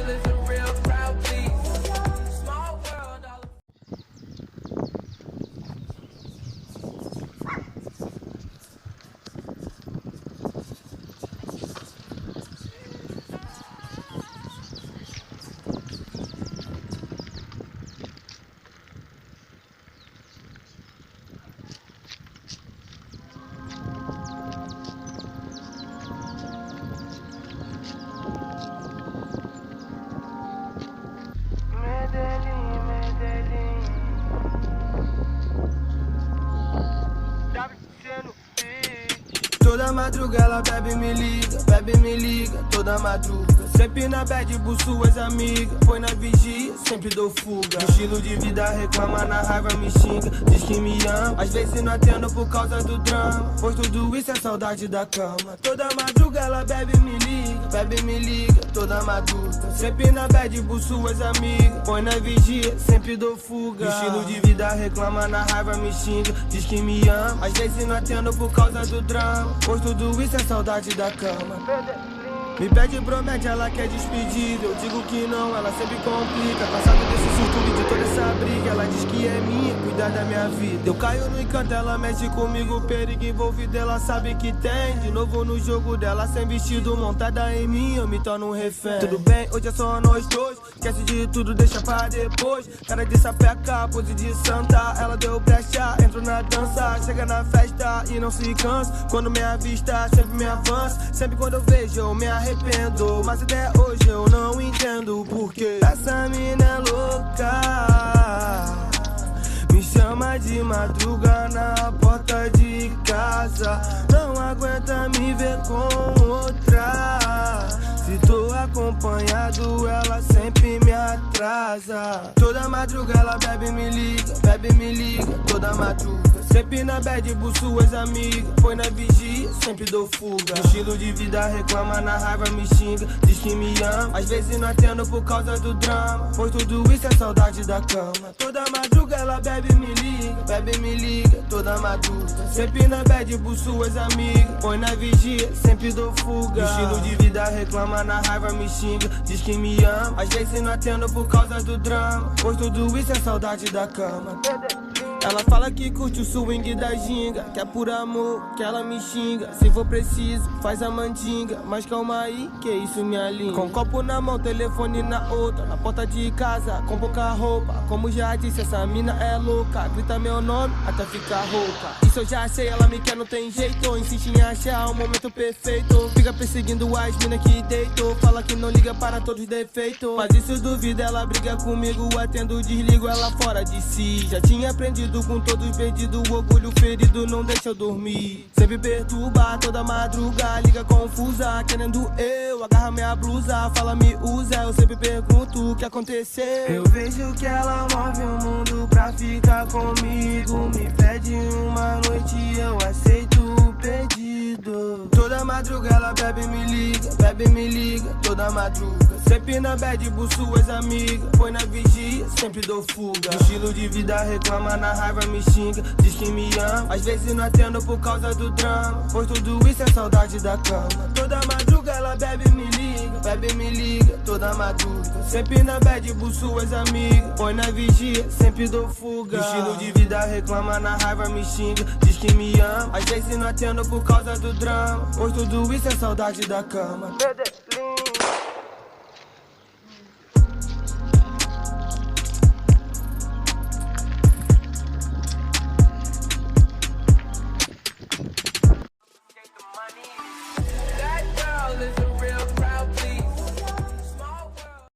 all is a real crowd, please. Small world, all Toda madruga ela bebe me liga, toda madruga. Sempre na bad, busco suas amigas. Põe na vigia, sempre dou fuga. No estilo de vida reclama, na raiva me xinga. Diz que me ama, às vezes não atendo por causa do drama. Pois tudo isso é saudade da cama. Toda madruga ela bebe me liga, toda madruga. Sempre na bad, busco suas amigas. Põe na vigia, sempre dou fuga. No estilo de vida reclama, na raiva me xinga. Diz que me ama, às vezes não atendo por causa do drama. Pois tudo isso é saudade da cama. Me pede e promete, ela quer despedida. Eu digo que não, ela sempre complica. Cansado desse surto, de toda essa briga. Ela diz que é minha, cuidar da minha vida. Eu caio no encanto, ela mexe comigo. Perigo envolvido, ela sabe que tem. De novo no jogo dela, sem vestido, montada em mim, eu me torno um refém. Tudo bem, hoje é só nós dois. Esquece de tudo, deixa pra depois. Cara de sapeca, pose de santa. Ela deu brecha, entro na dança. Chega na festa e não se cansa. Quando me avista, sempre me avança. Sempre quando eu vejo, eu me arrependo. Mas até hoje eu não entendo porque essa mina é louca. Me chama de madruga na porta de casa. Não aguenta me ver com outra. Se tô acompanhado, ela sempre me atrasa. Toda madruga ela bebe me liga, toda madruga. Sempre na bad, busco suas amigas. Põe na vigia, sempre dou fuga. No estilo de vida reclama, na raiva me xinga. Diz que me ama, às vezes não atendo por causa do drama. Pois tudo isso é saudade da cama. Toda madruga ela bebe me liga, toda madruga. Sempre na bad, busco suas amigas. Põe na vigia, sempre dou fuga. No estilo de vida reclama, na raiva me xinga. Diz que me ama, às vezes não atendo por causa do drama. Pois tudo isso é saudade da cama. Ela fala que curte o swing da ginga, que é por amor, que ela me xinga. Se for preciso, faz a mandinga. Mas calma aí, que isso minha linha. Com copo na mão, telefone na outra. Na porta de casa, com pouca roupa. Como já disse, essa mina é louca. Grita meu nome, até ficar rouca. Isso eu já sei, ela me quer, não tem jeito. Insiste em achar o momento perfeito. Fica perseguindo as mina que deitou. Fala que não liga para todos os defeitos. Mas isso duvida, ela briga comigo. Atendo, desligo ela fora de si. Já tinha aprendido com todos perdidos, o orgulho ferido não deixa eu dormir. Sempre perturba toda madruga, liga confusa, querendo eu, agarra minha blusa, fala me usa, eu sempre pergunto o que aconteceu. Eu vejo que ela move o mundo pra ficar comigo, me pede uma noite e eu aceito o pedido. Toda madruga ela bebe me liga, toda madruga. Sempre na bad, busco suas amigas. Põe na vigia, sempre dou fuga. No estilo de vida reclama, na raiva me xinga. Diz que me ama, às vezes não atendo por causa do drama. Pois tudo isso é saudade da cama. Toda madruga ela bebe me liga, toda madruga. Sempre na bad, busco suas amigas. Põe na vigia, sempre dou fuga. No estilo de vida reclama, na raiva me xinga. Diz que me ama, às vezes não atendo por causa do drama. Pois tudo isso é saudade da cama.